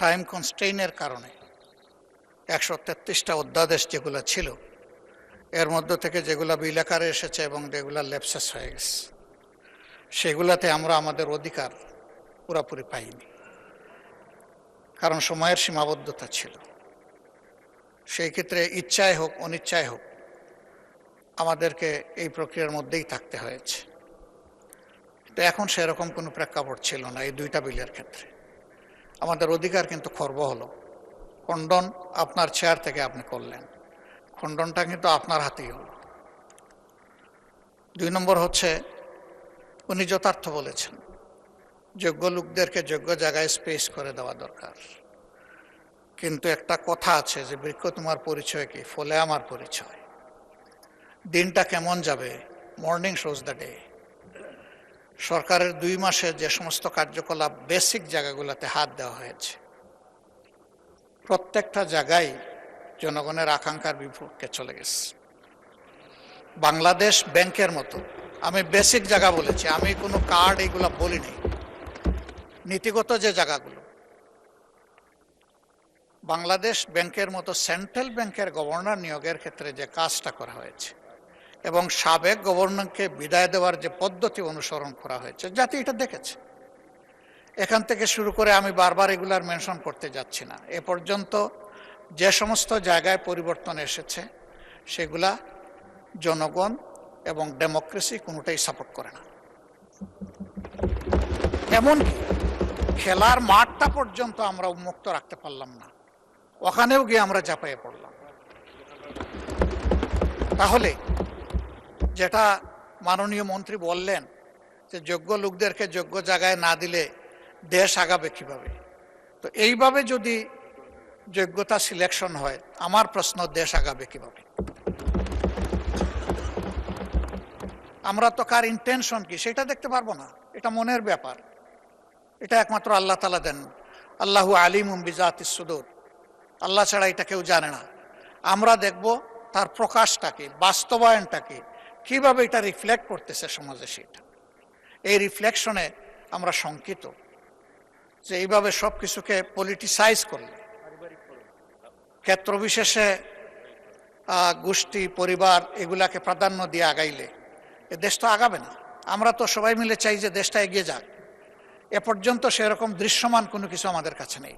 Time কনস্ট্রেইনের কারণে 133টা অধ্যাদেশ যেগুলো ছিল এর মধ্য থেকে যেগুলো বিল আকারে এসেছে এবং যেগুলো ল্যাপসেস হয়ে গেছে সেগুলাতে আমরা আমাদের অধিকার পুরোপুরি পাইনি, কারণ সময়ের সীমাবদ্ধতা ছিল। সেই ক্ষেত্রে ইচ্ছায় হোক অনিচ্ছায় হোক আমাদেরকে এই প্রক্রিয়ার মধ্যেই থাকতে হয়েছে। তো এখন সেরকম কোনো প্রেক্ষাপট ছিল না। এই দুইটা বিলের ক্ষেত্রে আমাদের অধিকার কিন্তু খর্ব হলো। খণ্ডন আপনার চেয়ার থেকে আপনি করলেন, খণ্ডনটা কিন্তু আপনার হাতেই হলো। 2 নম্বর হচ্ছে, উনি যথার্থ বলেছেন, যোগ্য লোকদেরকে যোগ্য জায়গায় স্পেস করে দেওয়া দরকার। কিন্তু একটা কথা আছে যে বৃক্ষ তোমার পরিচয় কি, ফলে আমার পরিচয়। দিনটা কেমন যাবে, মর্নিং শোজ দ্য ডে। সরকারের 2 মাসে যে সমস্ত কার্যকলাপ বেসিক জায়গাগুলোতে হাত দেওয়া হয়েছে, প্রত্যেকটা জায়গায় জনগণের আকাঙ্ক্ষার বিপক্ষে চলে গেছে। বাংলাদেশ ব্যাংকের মতো, আমি বেসিক জায়গা বলেছি, আমি কোনো কার্ড এইগুলো বলিনি, নীতিগত যে জায়গাগুলো, বাংলাদেশ ব্যাংকের মতো সেন্ট্রাল ব্যাংকের গভর্নর নিয়োগের ক্ষেত্রে যে কাজটা করা হয়েছে এবং সাবেক গভর্নরকে বিদায় দেওয়ার যে পদ্ধতি অনুসরণ করা হয়েছে, জাতি এটা দেখেছে। এখান থেকে শুরু করে আমি বারবার এগুলার মেনশন করতে যাচ্ছি না। এ পর্যন্ত যে সমস্ত জায়গায় পরিবর্তন এসেছে সেগুলা জনগণ এবং ডেমোক্রেসি কোনোটাই সাপোর্ট করে না। এমনকি খেলার মাঠটা পর্যন্ত আমরা উন্মুক্ত রাখতে পারলাম না, ওখানেও গিয়ে আমরা ঝাঁপাইয়ে পড়লাম। তাহলে যেটা মাননীয় মন্ত্রী বললেন যে যোগ্য লোকদেরকে যোগ্য জায়গায় না দিলে দেশ আগাবে কিভাবে, তো এইভাবে যদি যোগ্যতা সিলেকশন হয়, আমার প্রশ্ন, দেশ আগাবে কিভাবে? আমরা তো কার ইন্টেনশন কি সেটা দেখতে পারবো না, এটা মনের ব্যাপার, এটা একমাত্র আল্লাহ তাআলা দেন। আল্লাহু আলিমুম বিজাতিস সুদূর, আল্লাহ ছাড়া এটা কেউ জানে না। আমরা দেখব তার প্রকাশটা কি, বাস্তবায়নটা কি, কিভাবে এটা রিফ্লেক্ট করতেছে সমাজে। সেটা এই রিফ্লেকশনে আমরা শঙ্কিত যে এইভাবে সব কিছুকে পলিটিসাইজ করলে, ক্ষেত্র বিশেষে গোষ্ঠী পরিবার এগুলাকে প্রাধান্য দিয়ে আগাইলে এ দেশ তো আগাবে না। আমরা তো সবাই মিলে চাই যে দেশটা এগিয়ে যাক। এ পর্যন্ত সেরকম দৃশ্যমান কোনো কিছু আমাদের কাছে নেই।